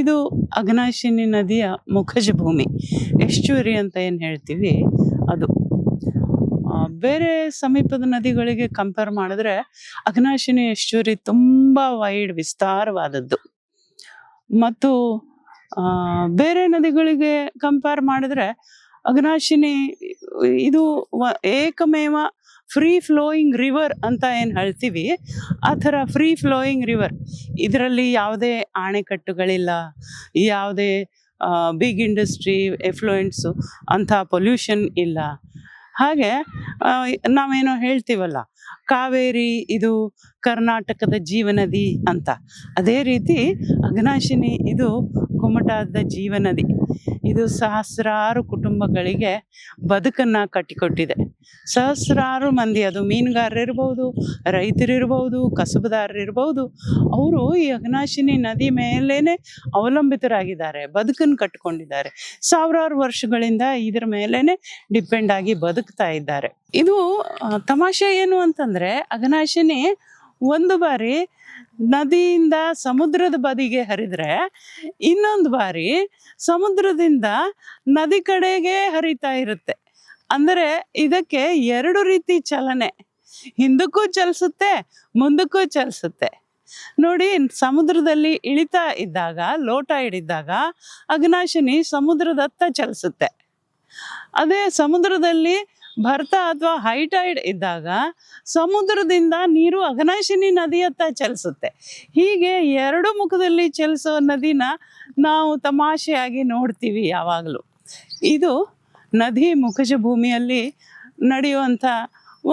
ಇದು ಅಘನಾಶಿನಿ ನದಿಯ ಮುಖಜ ಭೂಮಿ, ಎಸ್ಚುರಿ ಅಂತ ಏನು ಹೇಳ್ತೀವಿ ಅದು. ಬೇರೆ ಸಮೀಪದ ನದಿಗಳಿಗೆ ಕಂಪೇರ್ ಮಾಡಿದ್ರೆ ಅಘನಾಶಿನಿ ಎಸ್ಚುರಿ ತುಂಬ ವೈಡ್ ವಿಸ್ತಾರವಾದದ್ದು. ಮತ್ತು ಬೇರೆ ನದಿಗಳಿಗೆ ಕಂಪೇರ್ ಮಾಡಿದ್ರೆ ಅಘನಾಶಿನಿ ಇದು ಏಕಮೇವ ಫ್ರೀ ಫ್ಲೋಯಿಂಗ್ ರಿವರ್ ಅಂತ ಏನು ಹೇಳ್ತೀವಿ, ಆ ಥರ ಫ್ರೀ ಫ್ಲೋಯಿಂಗ್ ರಿವರ್. ಇದರಲ್ಲಿ ಯಾವುದೇ ಅಣೆಕಟ್ಟುಗಳಿಲ್ಲ, ಯಾವುದೇ ಬಿಗ್ ಇಂಡಸ್ಟ್ರಿ ಎಫ್ಲುಯೆಂಟ್ಸು ಅಂಥ ಪೊಲ್ಯೂಷನ್ ಇಲ್ಲ. ಹಾಗೆ ನಾವೇನೋ ಹೇಳ್ತೀವಲ್ಲ, ಕಾವೇರಿ ಇದು ಕರ್ನಾಟಕದ ಜೀವನದಿ ಅಂತ, ಅದೇ ರೀತಿ ಅಘನಾಶಿನಿ ಇದು ಕುಮಟಾದ ಜೀವನದಿ. ಇದು ಸಹಸ್ರಾರು ಕುಟುಂಬಗಳಿಗೆ ಬದುಕನ್ನು ಕಟ್ಟಿಕೊಟ್ಟಿದೆ. ಸಹಸ್ರಾರು ಮಂದಿ, ಅದು ಮೀನುಗಾರರಿರ್ಬೋದು, ರೈತರಿರ್ಬೋದು, ಕಸಬುದಾರರಿರ್ಬೋದು, ಅವರು ಈ ಅಘನಾಶಿನಿ ನದಿ ಮೇಲೇ ಅವಲಂಬಿತರಾಗಿದ್ದಾರೆ, ಬದುಕನ್ನು ಕಟ್ಟಿಕೊಂಡಿದ್ದಾರೆ. ಸಾವಿರಾರು ವರ್ಷಗಳಿಂದ ಇದರ ಮೇಲೇ ಡಿಪೆಂಡ್ ಆಗಿ ಬದುಕ್ತಾ ಇದ್ದಾರೆ. ಇದು ತಮಾಷೆ ಏನು ಅಂತಂದರೆ, ಅಘನಾಶಿನಿ ಒಂದು ಬಾರಿ ನದಿಯಿಂದ ಸಮುದ್ರದ ಬದಿಗೆ ಹರಿದ್ರೆ ಇನ್ನೊಂದು ಬಾರಿ ಸಮುದ್ರದಿಂದ ನದಿ ಕಡೆಗೆ ಹರಿತಾ ಇರುತ್ತೆ. ಅಂದರೆ ಇದಕ್ಕೆ ಎರಡು ರೀತಿ ಚಲನೆ, ಹಿಂದಕ್ಕೂ ಚಲಿಸುತ್ತೆ, ಮುಂದಕ್ಕೂ ಚಲಿಸುತ್ತೆ. ನೋಡಿ, ಸಮುದ್ರದಲ್ಲಿ ಇಳಿತಾ ಇದ್ದಾಗ, ಲೋಟ ಹಿಡಿದಾಗ ಅಘನಾಶಿನಿ ಸಮುದ್ರದತ್ತ ಚಲಿಸುತ್ತೆ. ಅದೇ ಸಮುದ್ರದಲ್ಲಿ ಭರ್ತ ಅಥವಾ ಹೈಟೈಡ್ ಇದ್ದಾಗ ಸಮುದ್ರದಿಂದ ನೀರು ಅಘನಾಶಿನಿ ನದಿಯತ್ತ ಚಲಿಸುತ್ತೆ. ಹೀಗೆ ಎರಡು ಮುಖದಲ್ಲಿ ಚಲಿಸೋ ನದಿನ ನಾವು ತಮಾಷೆಯಾಗಿ ನೋಡ್ತೀವಿ ಯಾವಾಗಲೂ. ಇದು ನದಿ ಮುಖಜ ಭೂಮಿಯಲ್ಲಿ ನಡೆಯುವಂಥ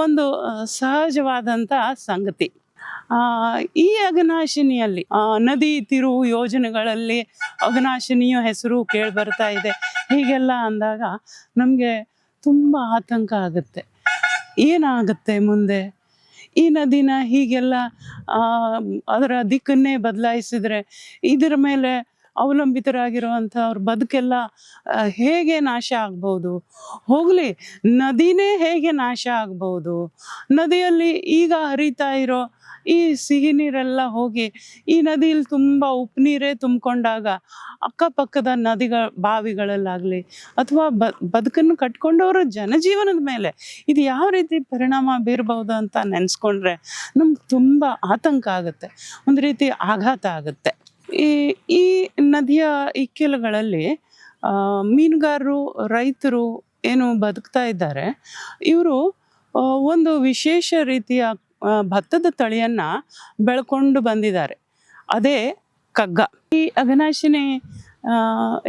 ಒಂದು ಸಹಜವಾದಂಥ ಸಂಗತಿ. ಈ ಅಘನಾಶಿನಿಯಲ್ಲಿ ನದಿ ತಿರುವು ಯೋಜನೆಗಳಲ್ಲಿ ಅಘನಾಶಿನಿಯ ಹೆಸರು ಕೇಳಿ ಬರ್ತಾ ಇದೆ. ಹೀಗೆಲ್ಲ ಅಂದಾಗ ನಮಗೆ ತುಂಬ ಆತಂಕ ಆಗುತ್ತೆ. ಏನಾಗುತ್ತೆ ಮುಂದೆ? ಈ ನದಿನ ಹೀಗೆಲ್ಲ ಅದರ ದಿಕ್ಕನ್ನೇ ಬದಲಾಯಿಸಿದರೆ ಇದರ ಮೇಲೆ ಅವಲಂಬಿತರಾಗಿರುವಂಥವ್ರ ಬದುಕೆಲ್ಲ ಹೇಗೆ ನಾಶ ಆಗ್ಬೋದು? ಹೋಗಲಿ, ನದಿನೇ ಹೇಗೆ ನಾಶ ಆಗ್ಬೋದು? ನದಿಯಲ್ಲಿ ಈಗ ಹರಿತಾ ಇರೋ ಈ ಸಿಹಿ ನೀರೆಲ್ಲ ಹೋಗಿ ಈ ನದಿಯಲ್ಲಿ ತುಂಬ ಉಪ್ಪು ನೀರೇ ತುಂಬಿಕೊಂಡಾಗ ಅಕ್ಕಪಕ್ಕದ ಬಾವಿಗಳಲ್ಲಾಗಲಿ ಅಥವಾ ಬದುಕನ್ನು ಕಟ್ಕೊಂಡವರ ಜನಜೀವನದ ಮೇಲೆ ಇದು ಯಾವ ರೀತಿ ಪರಿಣಾಮ ಬೀರಬಹುದು ಅಂತ ನೆನೆಸ್ಕೊಂಡ್ರೆ ನಮ್ಗೆ ತುಂಬ ಆತಂಕ ಆಗುತ್ತೆ, ಒಂದು ರೀತಿ ಆಘಾತ ಆಗುತ್ತೆ. ಈ ನದಿಯ ಇಕ್ಕೆಲಗಳಲ್ಲಿ ಮೀನುಗಾರರು, ರೈತರು ಏನು ಬದುಕ್ತಾ ಇದ್ದಾರೆ, ಇವರು ಒಂದು ವಿಶೇಷ ರೀತಿಯ ಭತ್ತದ ತಳಿಯನ್ನು ಬೆಳ್ಕೊಂಡು ಬಂದಿದ್ದಾರೆ. ಅದೇ ಕಗ್ಗ. ಈ ಅಘನಾಶಿನಿ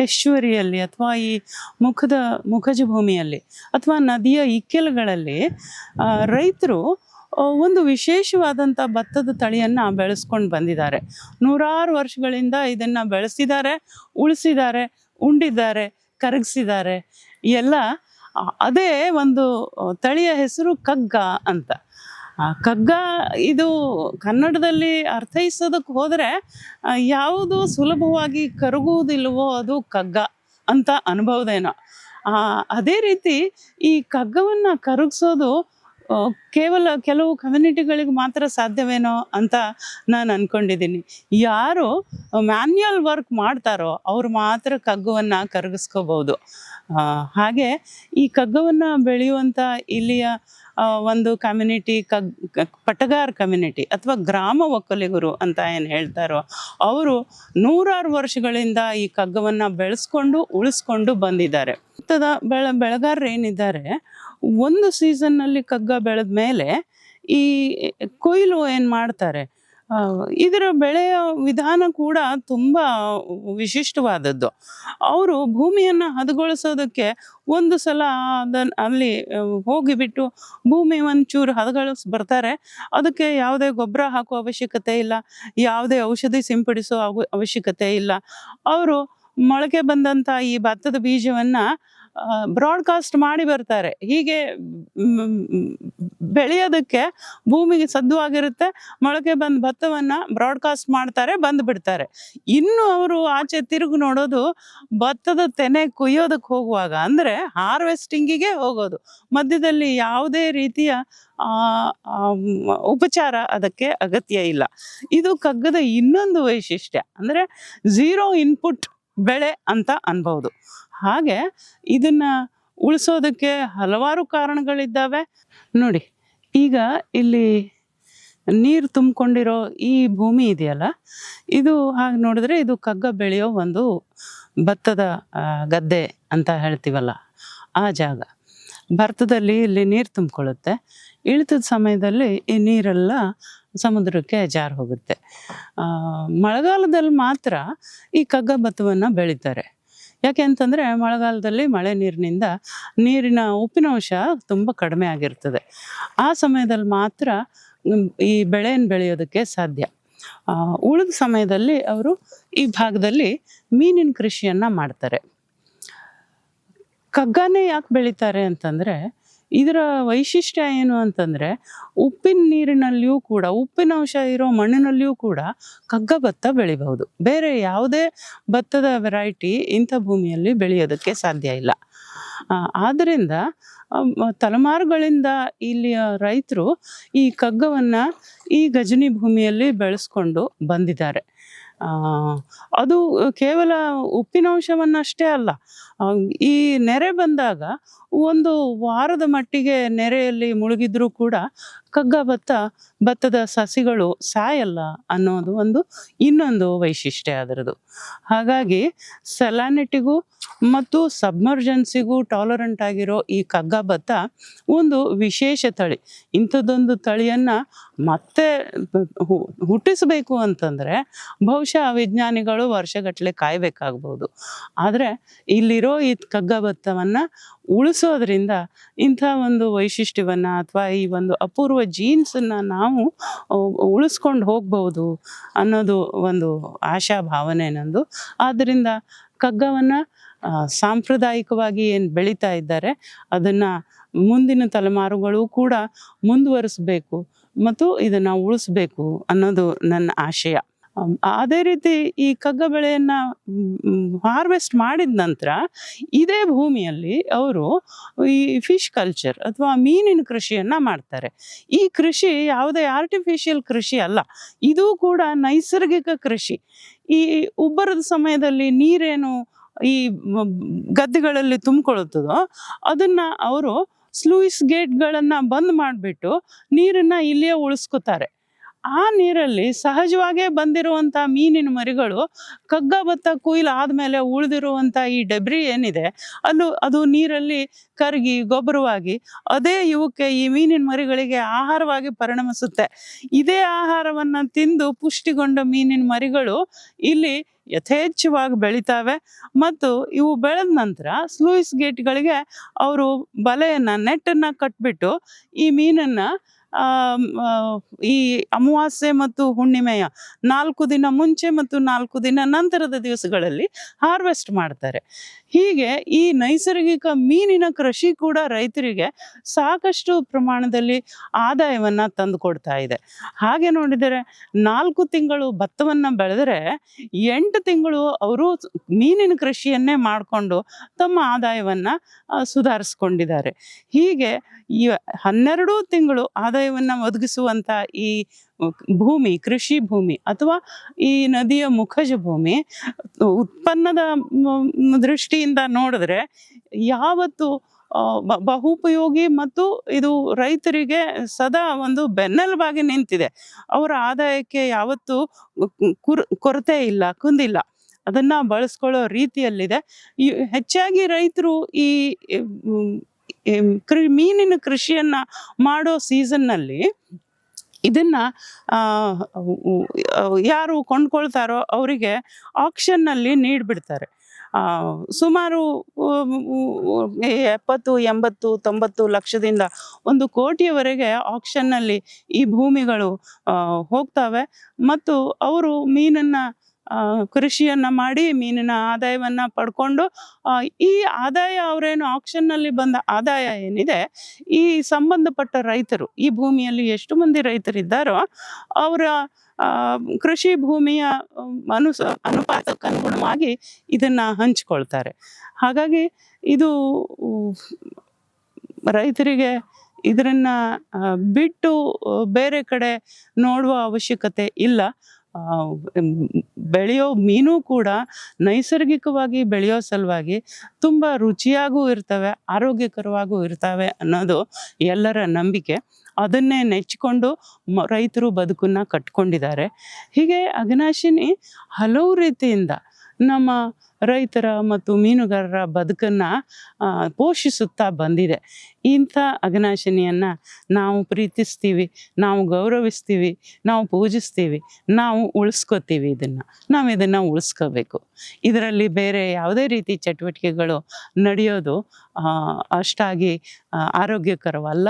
ಎಸ್ಚುರಿಯಲ್ಲಿ ಅಥವಾ ಈ ಮುಖಜ ಭೂಮಿಯಲ್ಲಿ ಅಥವಾ ನದಿಯ ಇಕ್ಕೆಲಗಳಲ್ಲಿ ರೈತರು ಒಂದು ವಿಶೇಷವಾದಂಥ ಭತ್ತದ ತಳಿಯನ್ನು ಬೆಳೆಸ್ಕೊಂಡು ಬಂದಿದ್ದಾರೆ. ನೂರಾರು ವರ್ಷಗಳಿಂದ ಇದನ್ನು ಬೆಳೆಸಿದ್ದಾರೆ, ಉಳಿಸಿದ್ದಾರೆ, ಉಂಡಿದ್ದಾರೆ, ಕರಗಿಸಿದ್ದಾರೆ ಎಲ್ಲ. ಅದೇ ಒಂದು ತಳಿಯ ಹೆಸರು ಕಗ್ಗ ಅಂತ. ಕಗ್ಗ ಇದು ಕನ್ನಡದಲ್ಲಿ ಅರ್ಥೈಸೋದಕ್ಕೆ ಹೋದರೆ ಯಾವುದು ಸುಲಭವಾಗಿ ಕರಗುವುದಿಲ್ಲವೋ ಅದು ಕಗ್ಗ ಅಂತ ಅನ್ಬೋದೇನೋ. ಅದೇ ರೀತಿ ಈ ಕಗ್ಗವನ್ನು ಕರಗಿಸೋದು ಕೇವಲ ಕೆಲವು ಕಮ್ಯುನಿಟಿಗಳಿಗೆ ಮಾತ್ರ ಸಾಧ್ಯವೇನೋ ಅಂತ ನಾನು ಅಂದ್ಕೊಂಡಿದ್ದೀನಿ. ಯಾರು ಮ್ಯಾನ್ಯಲ್ ವರ್ಕ್ ಮಾಡ್ತಾರೋ ಅವ್ರು ಮಾತ್ರ ಕಗ್ಗವನ್ನು ಕರಗಿಸ್ಕೋಬೋದು. ಹಾಗೆ ಈ ಕಗ್ಗವನ್ನು ಬೆಳೆಯುವಂಥ ಇಲ್ಲಿಯ ಒಂದು ಕಮ್ಯುನಿಟಿ ಪಟಗಾರ್ ಕಮ್ಯುನಿಟಿ ಅಥವಾ ಗ್ರಾಮ ಒಕ್ಕಲಿಗರು ಅಂತ ಏನು ಹೇಳ್ತಾರೋ ಅವರು ನೂರಾರು ವರ್ಷಗಳಿಂದ ಈ ಕಗ್ಗವನ್ನು ಬೆಳೆಸ್ಕೊಂಡು ಉಳಿಸ್ಕೊಂಡು ಬಂದಿದ್ದಾರೆ. ಬೆಳೆಗಾರರು ಏನಿದ್ದಾರೆ, ಒಂದು ಸೀಸನ್ನಲ್ಲಿ ಕಗ್ಗ ಬೆಳೆದ ಮೇಲೆ ಈ ಕೊಯ್ಲು ಏನು ಮಾಡ್ತಾರೆ, ಇದರ ಬೆಳೆಯ ವಿಧಾನ ಕೂಡ ತುಂಬ ವಿಶಿಷ್ಟವಾದದ್ದು. ಅವರು ಭೂಮಿಯನ್ನು ಹದಗೊಳಿಸೋದಕ್ಕೆ ಒಂದು ಸಲ ಅಲ್ಲಿ ಹೋಗಿಬಿಟ್ಟು ಭೂಮಿ ಒಂಚೂರು ಹದಗೊಳಿಸಿ ಬರ್ತಾರೆ. ಅದಕ್ಕೆ ಯಾವುದೇ ಗೊಬ್ಬರ ಹಾಕೋ ಅವಶ್ಯಕತೆ ಇಲ್ಲ, ಯಾವುದೇ ಔಷಧಿ ಸಿಂಪಡಿಸೋ ಅವಶ್ಯಕತೆ ಇಲ್ಲ. ಅವರು ಮೊಳಕೆ ಬಂದಂಥ ಈ ಭತ್ತದ ಬೀಜವನ್ನು ಬ್ರಾಡ್ಕಾಸ್ಟ್ ಮಾಡಿ ಬರ್ತಾರೆ. ಹೀಗೆ ಬೆಳೆಯೋದಕ್ಕೆ ಭೂಮಿಗೆ ಸದ್ದುವಾಗಿರುತ್ತೆ, ಮೊಳಕೆ ಬಂದ ಭತ್ತವನ್ನು ಬ್ರಾಡ್ಕಾಸ್ಟ್ ಮಾಡ್ತಾರೆ, ಬಂದು ಬಿಡ್ತಾರೆ. ಇನ್ನು ಅವರು ಆಚೆ ತಿರುಗಿ ನೋಡೋದು ಭತ್ತದ ತೆನೆ ಕುಯ್ಯೋದಕ್ಕೆ ಹೋಗುವಾಗ, ಅಂದರೆ ಹಾರ್ವೆಸ್ಟಿಂಗಿಗೆ ಹೋಗೋದು. ಮಧ್ಯದಲ್ಲಿ ಯಾವುದೇ ರೀತಿಯ ಉಪಚಾರ ಅದಕ್ಕೆ ಅಗತ್ಯ ಇಲ್ಲ. ಇದು ಕಗ್ಗದ ಇನ್ನೊಂದು ವೈಶಿಷ್ಟ್ಯ, ಅಂದರೆ ಝೀರೋ ಇನ್ಪುಟ್ ಬೆಳೆ ಅಂತ ಅನ್ಬೋದು. ಹಾಗೆ ಇದನ್ನ ಉಳಿಸೋದಕ್ಕೆ ಹಲವಾರು ಕಾರಣಗಳಿದ್ದಾವೆ. ನೋಡಿ, ಈಗ ಇಲ್ಲಿ ನೀರು ತುಂಬಿಕೊಂಡಿರೋ ಈ ಭೂಮಿ ಇದೆಯಲ್ಲ, ಇದು ಹಾಗೆ ನೋಡಿದ್ರೆ ಇದು ಕಗ್ಗ ಬೆಳೆಯೋ ಒಂದು ಭತ್ತದ ಗದ್ದೆ ಅಂತ ಹೇಳ್ತೀವಲ್ಲ, ಆ ಜಾಗ. ಭತ್ತದಲ್ಲಿ ಇಲ್ಲಿ ನೀರು ತುಂಬಿಕೊಳ್ಳುತ್ತೆ. ಇಳಿತದ ಸಮಯದಲ್ಲಿ ಈ ನೀರೆಲ್ಲ ಸಮುದ್ರಕ್ಕೆ ಜಾರಿ ಹೋಗುತ್ತೆ. ಮಳೆಗಾಲದಲ್ಲಿ ಮಾತ್ರ ಈ ಕಗ್ಗ ಭತ್ತವನ್ನು ಬೆಳೀತಾರೆ. ಯಾಕೆ ಅಂತಂದರೆ ಮಳೆಗಾಲದಲ್ಲಿ ಮಳೆ ನೀರಿನಿಂದ ನೀರಿನ ಉಪ್ಪಿನಾಂಶ ತುಂಬ ಕಡಿಮೆ ಆಗಿರ್ತದೆ. ಆ ಸಮಯದಲ್ಲಿ ಮಾತ್ರ ಈ ಬೆಳೆಯನ್ನು ಬೆಳೆಯೋದಕ್ಕೆ ಸಾಧ್ಯ. ಉಳಿದ ಸಮಯದಲ್ಲಿ ಅವರು ಈ ಭಾಗದಲ್ಲಿ ಮೀನಿನ ಕೃಷಿಯನ್ನು ಮಾಡ್ತಾರೆ. ಕಗ್ಗನೇ ಯಾಕೆ ಬೆಳೀತಾರೆ ಅಂತಂದರೆ, ಇದರ ವೈಶಿಷ್ಟ್ಯ ಏನು ಅಂತಂದರೆ, ಉಪ್ಪಿನ ನೀರಿನಲ್ಲಿಯೂ ಕೂಡ, ಉಪ್ಪಿನಾಂಶ ಇರೋ ಮಣ್ಣಿನಲ್ಲಿಯೂ ಕೂಡ ಕಗ್ಗ ಭತ್ತ ಬೆಳಿಬಹುದು. ಬೇರೆ ಯಾವುದೇ ಭತ್ತದ ವೆರೈಟಿ ಇಂಥ ಭೂಮಿಯಲ್ಲಿ ಬೆಳೆಯೋದಕ್ಕೆ ಸಾಧ್ಯ ಇಲ್ಲ. ಆದ್ದರಿಂದ ತಲೆಮಾರುಗಳಿಂದ ಇಲ್ಲಿಯ ರೈತರು ಈ ಕಗ್ಗವನ್ನು ಈ ಗಜನಿ ಭೂಮಿಯಲ್ಲಿ ಬೆಳೆಸ್ಕೊಂಡು ಬಂದಿದ್ದಾರೆ. ಅದು ಕೇವಲ ಉಪ್ಪಿನಾಂಶವನ್ನಷ್ಟೇ ಅಲ್ಲ, ಈ ನೆರೆ ಬಂದಾಗ ಒಂದು ವಾರದ ಮಟ್ಟಿಗೆ ನೆರೆಯಲ್ಲಿ ಮುಳುಗಿದ್ರೂ ಕೂಡ ಕಗ್ಗ ಭತ್ತದ ಸಸಿಗಳು ಸಾಯಲ್ಲ ಅನ್ನೋದು ಇನ್ನೊಂದು ವೈಶಿಷ್ಟ್ಯ ಅದರದು. ಹಾಗಾಗಿ ಸಲಾನಿಟಿಗೂ ಮತ್ತು ಸಬ್ಮರ್ಜೆನ್ಸಿಗೂ ಟಾಲರೆಂಟ್ ಆಗಿರೋ ಈ ಕಗ್ಗ ಭತ್ತ ಒಂದು ವಿಶೇಷ ತಳಿ. ಇಂಥದ್ದೊಂದು ತಳಿಯನ್ನು ಮತ್ತೆ ಹುಟ್ಟಿಸಬೇಕು ಅಂತಂದರೆ ಬಹುಶಃ ವಿಜ್ಞಾನಿಗಳು ವರ್ಷಗಟ್ಟಲೆ ಕಾಯಬೇಕಾಗ್ಬೋದು. ಆದರೆ ಇಲ್ಲಿರೋ ಈ ಕಗ್ಗ ಭತ್ತವನ್ನು ಉಳಿಸೋದ್ರಿಂದ ಇಂಥ ಒಂದು ವೈಶಿಷ್ಟ್ಯವನ್ನು ಅಥವಾ ಈ ಒಂದು ಅಪೂರ್ವ ಜೀನ್ಸನ್ನು ನಾವು ಉಳಿಸ್ಕೊಂಡು ಹೋಗ್ಬೋದು ಅನ್ನೋದು ಒಂದು ಆಶಾ ಭಾವನೆ ನಂದು. ಆದ್ದರಿಂದ ಕಗ್ಗವನ್ನು ಸಾಂಪ್ರದಾಯಿಕವಾಗಿ ಏನು ಬೆಳೀತಾ ಇದ್ದಾರೆ ಅದನ್ನು ಮುಂದಿನ ತಲೆಮಾರುಗಳು ಕೂಡ ಮುಂದುವರಿಸಬೇಕು ಮತ್ತು ಇದನ್ನು ಉಳಿಸ್ಬೇಕು ಅನ್ನೋದು ನನ್ನ ಆಶಯ. ಅದೇ ರೀತಿ ಈ ಕಗ್ಗ ಬೆಳೆಯನ್ನು ಹಾರ್ವೆಸ್ಟ್ ಮಾಡಿದ ನಂತರ ಇದೇ ಭೂಮಿಯಲ್ಲಿ ಅವರು ಈ ಫಿಶ್ ಕಲ್ಚರ್ ಅಥವಾ ಮೀನಿನ ಕೃಷಿಯನ್ನು ಮಾಡ್ತಾರೆ. ಈ ಕೃಷಿ ಯಾವುದೇ ಆರ್ಟಿಫಿಷಿಯಲ್ ಕೃಷಿ ಅಲ್ಲ, ಇದು ಕೂಡ ನೈಸರ್ಗಿಕ ಕೃಷಿ. ಈ ಉಬ್ಬರದ ಸಮಯದಲ್ಲಿ ನೀರೇನು ಈ ಗದ್ದೆಗಳಲ್ಲಿ ತುಂಬಿಕೊಳ್ಳುತ್ತದೋ ಅದನ್ನು ಅವರು ಸ್ಲೂಯಿಸ್ ಗೇಟ್ಗಳನ್ನು ಬಂದ್ ಮಾಡಿಬಿಟ್ಟು ನೀರನ್ನು ಇಲ್ಲಿಯೇ ಉಳಿಸ್ಕೊತಾರೆ. ಆ ನೀರಲ್ಲಿ ಸಹಜವಾಗೇ ಬಂದಿರುವಂಥ ಮೀನಿನ ಮರಿಗಳು ಕಗ್ಗ ಭತ್ತ ಕೊಯ್ಲು ಆದಮೇಲೆ ಉಳಿದಿರುವಂಥ ಈ ಡೆಬ್ರಿ ಏನಿದೆ ಅದು ನೀರಲ್ಲಿ ಕರಗಿ ಗೊಬ್ಬರವಾಗಿ ಅದೇ ಇವಕ್ಕೆ ಈ ಮೀನಿನ ಮರಿಗಳಿಗೆ ಆಹಾರವಾಗಿ ಪರಿಣಮಿಸುತ್ತೆ. ಇದೇ ಆಹಾರವನ್ನು ತಿಂದು ಪುಷ್ಟಿಗೊಂಡ ಮೀನಿನ ಮರಿಗಳು ಇಲ್ಲಿ ಯಥೇಚ್ಛವಾಗಿ ಬೆಳಿತಾವೆ. ಮತ್ತು ಇವು ಬೆಳೆದ ನಂತರ ಸ್ಲೂಯಿಸ್ ಗೇಟ್ಗಳಿಗೆ ಅವರು ನೆಟ್ಟನ್ನು ಕಟ್ಬಿಟ್ಟು ಈ ಮೀನನ್ನು ಈ ಅಮಾವಾಸ್ಯೆ ಮತ್ತು ಹುಣ್ಣಿಮೆಯ 4 ದಿನ ಮುಂಚೆ ಮತ್ತು 4 ದಿನ ನಂತರದ ದಿವಸಗಳಲ್ಲಿ ಹಾರ್ವೆಸ್ಟ್ ಮಾಡ್ತಾರೆ. ಹೀಗೆ ಈ ನೈಸರ್ಗಿಕ ಮೀನಿನ ಕೃಷಿ ಕೂಡ ರೈತರಿಗೆ ಸಾಕಷ್ಟು ಪ್ರಮಾಣದಲ್ಲಿ ಆದಾಯವನ್ನು ತಂದುಕೊಡ್ತಾ ಇದೆ. ಹಾಗೆ ನೋಡಿದರೆ 4 ತಿಂಗಳು ಭತ್ತವನ್ನು ಬೆಳೆದರೆ 8 ತಿಂಗಳು ಅವರು ಮೀನಿನ ಕೃಷಿಯನ್ನೇ ಮಾಡಿಕೊಂಡು ತಮ್ಮ ಆದಾಯವನ್ನು ಸುಧಾರಿಸ್ಕೊಂಡಿದ್ದಾರೆ. ಹೀಗೆ ಈ 12 ತಿಂಗಳು ಆದಾಯವನ್ನು ಒದಗಿಸುವಂಥ ಈ ಭೂಮಿ, ಕೃಷಿ ಭೂಮಿ ಅಥವಾ ಈ ನದಿಯ ಮುಖಜ ಭೂಮಿ ಉತ್ಪನ್ನದ ದೃಷ್ಟಿಯಿಂದ ನೋಡಿದ್ರೆ ಯಾವತ್ತು ಬಹುಪಯೋಗಿ ಮತ್ತು ಇದು ರೈತರಿಗೆ ಸದಾ ಒಂದು ಬೆನ್ನೆಲುಬಾಗಿ ನಿಂತಿದೆ. ಅವರ ಆದಾಯಕ್ಕೆ ಯಾವತ್ತೂ ಕೊರತೆ ಇಲ್ಲ, ಕುಂದಿಲ್ಲ. ಅದನ್ನು ಬಳಸ್ಕೊಳ್ಳೋ ರೀತಿಯಲ್ಲಿದೆ. ಹೆಚ್ಚಾಗಿ ರೈತರು ಈ ಮೀನಿನ ಕೃಷಿಯನ್ನು ಮಾಡೋ ಸೀಸನ್ನಲ್ಲಿ ಇದನ್ನು ಯಾರು ಕೊಂಡ್ಕೊಳ್ತಾರೋ ಅವರಿಗೆ ಆಕ್ಷನ್ನಲ್ಲಿ ನೀಡಿಬಿಡ್ತಾರೆ. ಸುಮಾರು 70, 80, 90 ಲಕ್ಷದಿಂದ 1 ಕೋಟಿಯವರೆಗೆ ಆಕ್ಷನ್ನಲ್ಲಿ ಈ ಭೂಮಿಗಳು ಹೋಗ್ತವೆ. ಮತ್ತು ಅವರು ಮೀನನ್ನು ಕೃಷಿಯನ್ನು ಮಾಡಿ ಮೀನಿನ ಆದಾಯವನ್ನು ಪಡ್ಕೊಂಡು ಈ ಆದಾಯ ಅವರೇನು ಆಕ್ಷನ್ನಲ್ಲಿ ಬಂದ ಆದಾಯ ಏನಿದೆ ಈ ಸಂಬಂಧಪಟ್ಟ ರೈತರು, ಈ ಭೂಮಿಯಲ್ಲಿ ಎಷ್ಟು ಮಂದಿ ರೈತರಿದ್ದಾರೋ ಅವರ ಕೃಷಿ ಭೂಮಿಯ ಅನುಪಾತಕ್ಕೆ ಅನುಗುಣವಾಗಿ ಇದನ್ನು ಹಂಚ್ಕೊಳ್ತಾರೆ. ಹಾಗಾಗಿ ಇದು ರೈತರಿಗೆ ಇದನ್ನು ಬಿಟ್ಟು ಬೇರೆ ಕಡೆ ನೋಡುವ ಅವಶ್ಯಕತೆ ಇಲ್ಲ. ಬೆಳೆಯೋ ಮೀನು ಕೂಡ ನೈಸರ್ಗಿಕವಾಗಿ ಬೆಳೆಯೋ ಸಲುವಾಗಿ ತುಂಬ ರುಚಿಯಾಗೂ ಇರ್ತವೆ, ಆರೋಗ್ಯಕರವಾಗೂ ಇರ್ತವೆ ಅನ್ನೋದು ಎಲ್ಲರ ನಂಬಿಕೆ. ಅದನ್ನೇ ನೆಚ್ಚಿಕೊಂಡು ರೈತರು ಬದುಕನ್ನು ಕಟ್ಕೊಂಡಿದ್ದಾರೆ. ಹೀಗೆ ಅಘನಾಶಿನಿ ಹಲವು ರೀತಿಯಿಂದ ನಮ್ಮ ರೈತರ ಮತ್ತು ಮೀನುಗಾರರ ಬದುಕನ್ನು ಪೋಷಿಸುತ್ತಾ ಬಂದಿದೆ. ಇಂಥ ಅಘನಾಶಿನಿಯನ್ನು ನಾವು ಪ್ರೀತಿಸ್ತೀವಿ, ನಾವು ಗೌರವಿಸ್ತೀವಿ, ನಾವು ಪೂಜಿಸ್ತೀವಿ, ನಾವು ಉಳಿಸ್ಕೋತೀವಿ. ನಾವು ಇದನ್ನು ಉಳಿಸ್ಕೋಬೇಕು. ಇದರಲ್ಲಿ ಬೇರೆ ಯಾವುದೇ ರೀತಿ ಚಟುವಟಿಕೆಗಳು ನಡೆಯೋದು ಅಷ್ಟಾಗಿ ಆರೋಗ್ಯಕರವಲ್ಲ.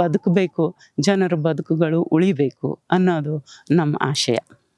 ಬದುಕಬೇಕು, ಜನರ ಬದುಕುಗಳು ಉಳಿಬೇಕು ಅನ್ನೋದು ನಮ್ಮ ಆಶಯ.